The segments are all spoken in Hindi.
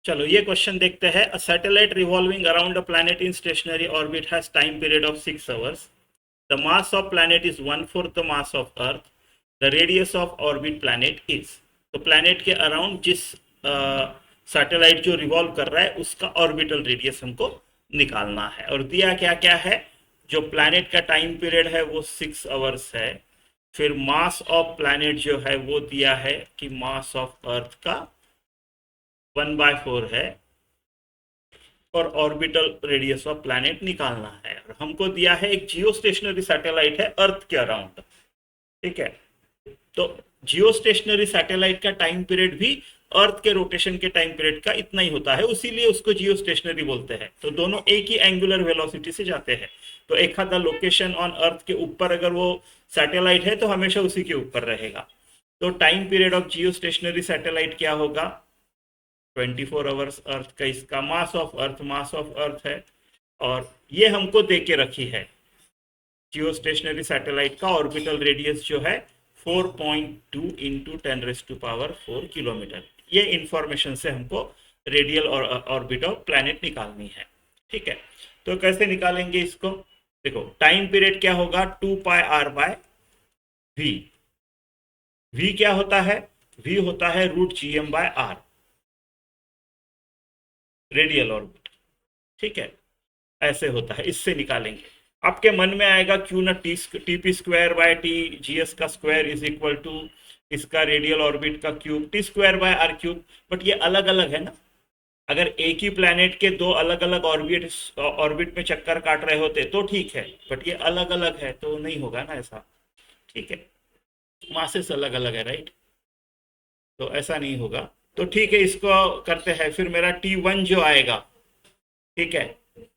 चलो ये क्वेश्चन देखते हैं। A satellite revolving around a planet in stationery orbit has time period of 6 hours. The mass of planet is 1/4 the mass of earth. The radius of orbit planet is. तो प्लैनेट के अराउंड जिस सैटेलाइट जो रिवॉल्व कर रहा है उसका ऑर्बिटल रेडियस हमको निकालना है। और दिया क्या क्या है? जो प्लैनेट का टाइम पीरियड है वो 6 आवर्स है। फिर मास ऑफ प्लैनेट जो है वो दिया है कि मास ऑफ अर्थ का 1/4 है। और ऑर्बिटल रेडियस ऑफ प्लैनेट निकालना है। और हमको दिया है एक जियो स्टेशनरी सैटेलाइट है अर्थ के अराउंड। ठीक है। तो जियो स्टेशनरी सैटेलाइट का टाइम पीरियड भी अर्थ के रोटेशन के टाइम पीरियड का इतना ही होता है, उसीलिए उसको जियो स्टेशनरी बोलते हैं। तो दोनों एक ही एंगुलर वेलोसिटी से जाते हैं। तो एक आधा लोकेशन ऑन अर्थ के ऊपर अगर वो सैटेलाइट है तो हमेशा उसी के ऊपर रहेगा। तो time period of Jio stationery satellite क्या होगा? 24 आवर्स अर्थ का। इसका मास ऑफ अर्थ है। और ये हमको दे के रखी है जियो स्टेशनरी सैटेलाइट का ऑर्बिटल रेडियस जो है 4.2 इंटू 10⁻⁴ किलोमीटर। ये इंफॉर्मेशन से हमको रेडियल और ऑर्बिट ऑफ प्लैनेट निकालनी है। ठीक है। तो कैसे निकालेंगे इसको? देखो टाइम पीरियड क्या होगा? 2πr/v। v क्या होता है? v होता है √gm/r, रेडियल ऑर्बिट। ठीक है। ऐसे होता है, इससे निकालेंगे। आपके मन में आएगा क्यों ना TP² /T GS का स्क्वायर इज इक्वल टू इसका रेडियल ऑर्बिट का क्यूब T²/r³। बट ये अलग अलग है ना। अगर एक ही प्लैनेट के दो अलग अलग ऑर्बिट में चक्कर काट रहे होते तो ठीक है, बट ये अलग अलग है तो नहीं होगा ना ऐसा। ठीक है। मासेस अलग अलग है, राइट। तो ऐसा नहीं होगा। तो ठीक है, इसको करते हैं। फिर मेरा T1 जो आएगा, ठीक है,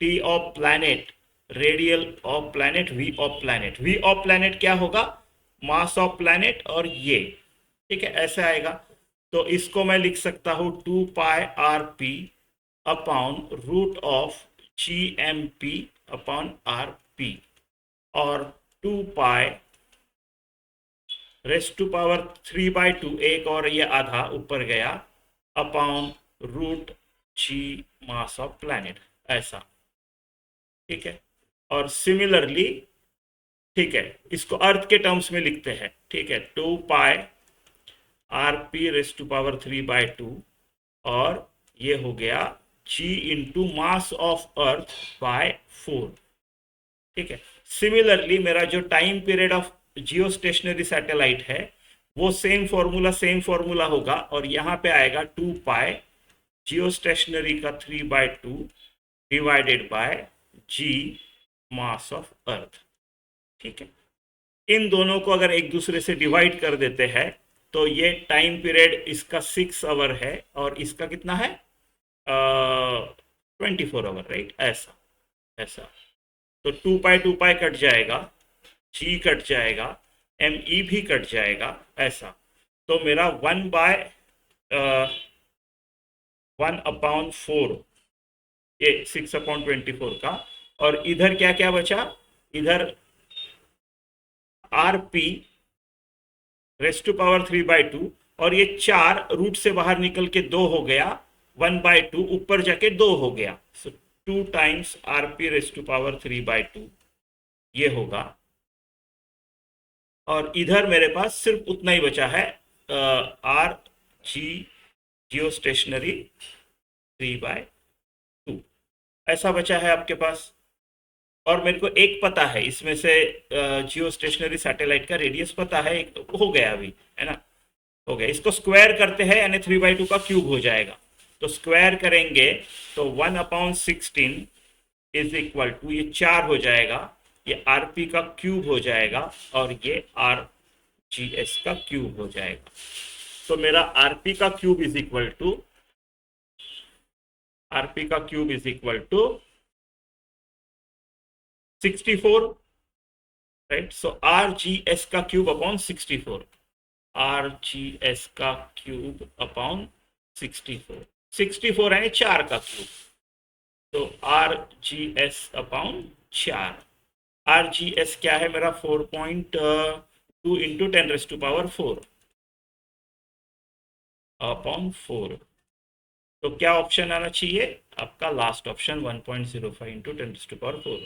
T of planet, radial of planet, V of planet. V of planet क्या होगा? मास ऑफ प्लैनेट और ये। ठीक है, ऐसे आएगा। तो इसको मैं लिख सकता हूँ 2πr/p अपॉन √of GMP/r/p। और 2π⁻³ एक और ये आधा ऊपर गया upon √g mass of planet, ऐसा। ठीक है। और सिमिलरली, ठीक है, इसको अर्थ के टर्म्स में लिखते हैं। ठीक है, 2πr/p⁻³ और ये हो गया g into mass of earth by 4। ठीक है। सिमिलरली मेरा जो time period of Jio stationery satellite है वो सेम फॉर्मूला होगा। और यहाँ पे आएगा 2π जियो स्टेशनरी का 3/2 divided by G mass of earth. ठीक है। इन दोनों को अगर एक दूसरे से डिवाइड कर देते हैं तो ये टाइम पीरियड इसका 6 आवर है और इसका कितना है? 24 आवर, राइट। ऐसा ऐसा। तो 2π कट जाएगा, जी कट जाएगा, ME भी कट जाएगा, ऐसा। तो मेरा 1/1/4 ये 6/24 का। और इधर क्या क्या बचा? इधर RP⁻³ और ये 4 रूट से बाहर निकल के 2 हो गया, 1/2 ऊपर जाके 2 हो गया। सो 2 टाइम्स RP⁻³ ये होगा। और इधर मेरे पास सिर्फ उतना ही बचा है, RG जियो स्टेशनरी 3/2 ऐसा बचा है आपके पास। और मेरे को एक पता है इसमें से, जियो स्टेशनरी सैटेलाइट का रेडियस पता है, एक हो गया अभी, है ना। हो गया। इसको स्क्वायर करते हैं यानी 3/2 का क्यूब हो जाएगा। तो स्क्वायर करेंगे तो 1/16 इज इक्वल टू, ये 4 हो जाएगा, ये RP का क्यूब हो जाएगा और ये RGS का क्यूब हो जाएगा। तो मेरा RP का cube is equal to, RP का cube is equal to 64, right. So RGS का क्यूब अपॉन 64, RGS का क्यूब अपॉन 64। 64 है 4 का क्यूब, तो RGS अपॉन 4। RGS क्या है मेरा? 4.2 इंटू 10⁻⁴ अपॉन 4। तो क्या ऑप्शन आना चाहिए आपका? Last option 1.05 into 10⁴।